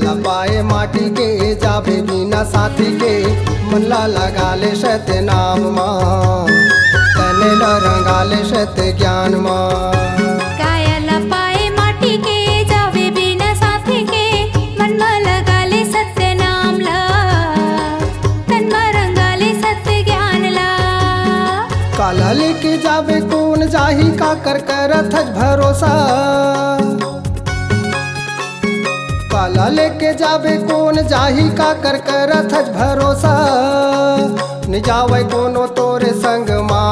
लपाए माटी के जाबे बिना साथी के मन ला लगा ले सत्य नाम माँ तने ला रंगा ले सत्य ज्ञान माँ। काया लपाए माटी के जावे बिना साथी के मन में लगा ले सत्य नाम ला तन में रंगा ले सत्य ज्ञान ला। काला लेके जावे कौन जाही का कर करत हज भरोसा काला लेके जावे कौन जाही का कर करत हज भरोसा नि जावे कोनो तोरे संग माँ।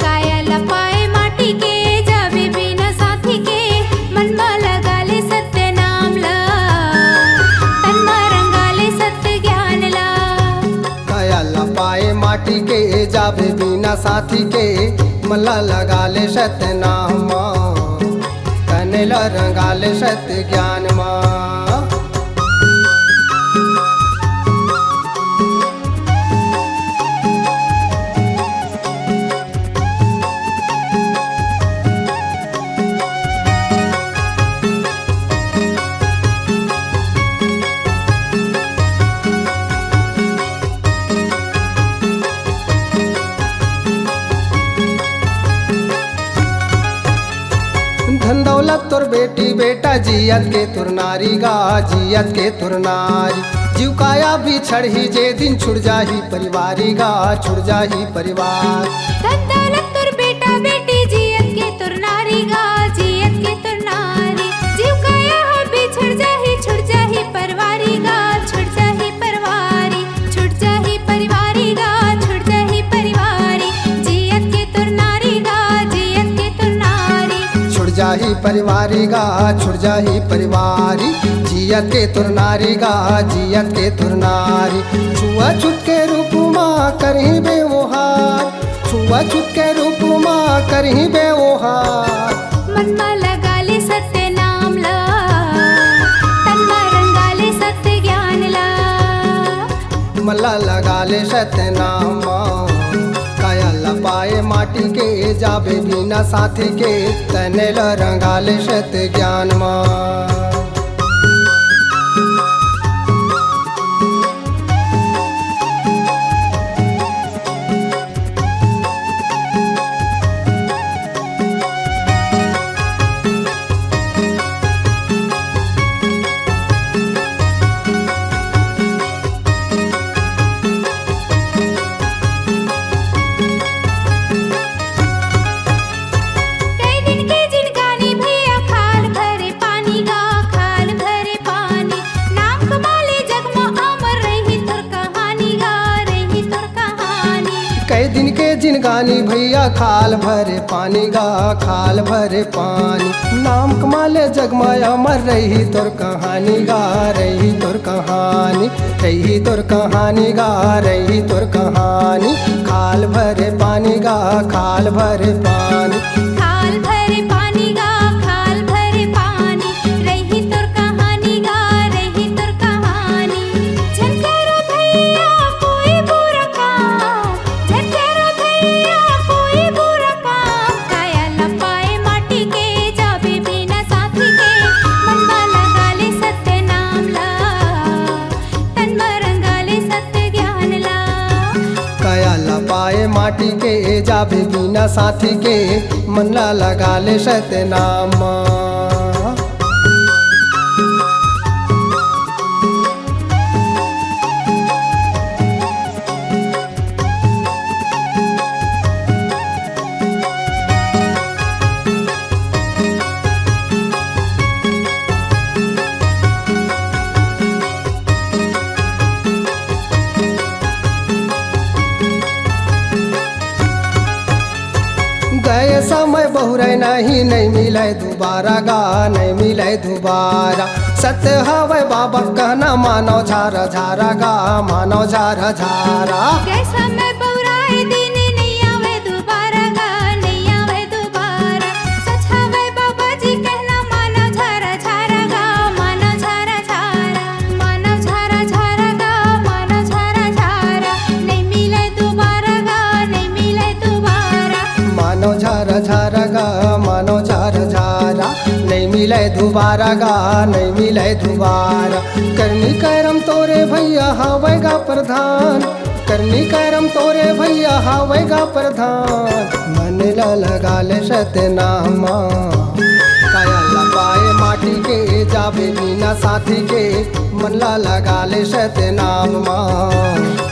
काया लपाए माटी के जावे बिना साथी के मन में लगा ले सत्य नाम ला तन में रंगा ले सत्य ज्ञान ला। काया लपाए माटी के जावे बिना साथी के मला लगा ले सत्य नाम तने ला रंगा ले सत्य ज्ञान माँ। धन दौलत तोर बेटी बेटा जियत के तुर नारी गा जियत के तुर नारी जीव काया भी छड़ही जे दिन छुड़ जाही परिवारी गा छुड़ जाही परिवार। धन दौलत तुर बेटा बेटी जियत के तुर नारी गा जियत के तुर नारी जीव काया हो भी छुड़ जाही परवारी गा छुड़ जाही परवारी छुड़ जाही परिवारी गा छुड़ जाही परिवारी जियत के तुर नारी गा जियत के तुर नारी छुड़ जाही परिवारी गा छुड़ जाही परिवारी जियत के तुर नारी गा जियत के तुर नारी। छुआ छुत के रूप माँ करही बेवहार छुआ छुत के रूप माँ करही बेवहार। मन में लगा ले सत्य नाम ला तन में रंगा ले सत्य ज्ञान ला। मला लगा ले सत्य नाम काया लपाए माटी के जाबे बिना साथी के तने ला रंगा ले सत्य ज्ञान माँ। कई दिन के जिनगानी भैया खाल भरे पानी गा खाल भरे पानी नाम कमाले जगमाया अमर रही तोर कहानी गा रही तोर कहानी रही तोर कहानी गा रही तोर कहानी। खाल भरे पानी गा खाल भरे पानी खाल भरे पानी गा खाल भरे पानी रही तोर कहानी गा रही तोर कहानी। झनकारा भैया कोई बुरा काम झनकारा भैया कोई बुरा काम काया लपाए माटी के जाबे बिना साथी के मन में लगा ले सत्य नाम ला तन में रंगा ले सत्य ज्ञान ला। काया लपाए माटी के जाबे बिना साथी के मन ला लगा ले सत्य नाम। गए समय बहुरे नहीं मिले दोबारा गा नहीं मिले दोबारा। सत्य हवे बाबा कहना मानो झारा झारा गा मानो झारा झारा। कैसा मैं बहुराए दिन नहीं आवे दोबारा गा नहीं आवे दोबारा। सच हवे बाबा जी कहना मानो झारा झारा गा मानो झारा झारा मानो झारा झारा गा मानो झारा झारा। नहीं मिले दोबारा गा नहीं मिले दोबारा। मानो झारा झारा गा मानो झारा झारा नहीं मिले दोबारा गा नहीं मिले दोबारा। करनी करम तोरे भैया हवेगा प्रधान, करनी करम तोरे भैया हवेगा प्रधान। मन ला लगा ले सतनामा काया लपाए माटी के जाबे बिना साथी के, मन ला लगा ले सतनामा।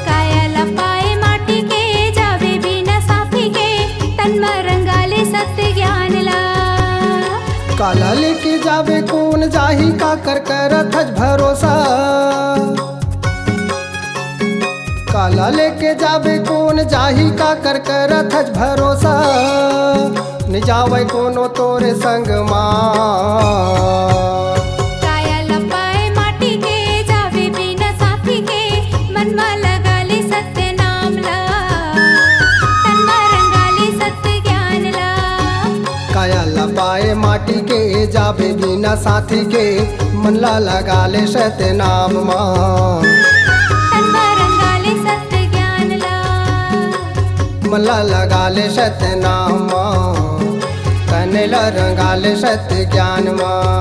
काया लपाए माटी के जावे बिना साथी के, तन में रंगाले सत्य ज्ञान ला। काला लेके जावे कौन जाही का कर करत हज भरोसा, काला लेके जावे कौन जाही का कर करत हज भरोसा। न जावे कोनो तोरे संग माँ काया लपाए माटी के जावे बिना साथी के, मन में लगा ले सत्य नाम ला। तन में रंगाले सत्य ज्ञान ला। काया लपाए माटी के जावे बिना साथी के, मन ला लगा ले सत्य नाम माँ। तन में रंगाले सत्य ज्ञान ला। मन ला लगा ले सत्य नाम माँ, तन ला रंगा ले सत्य ज्ञान माँ।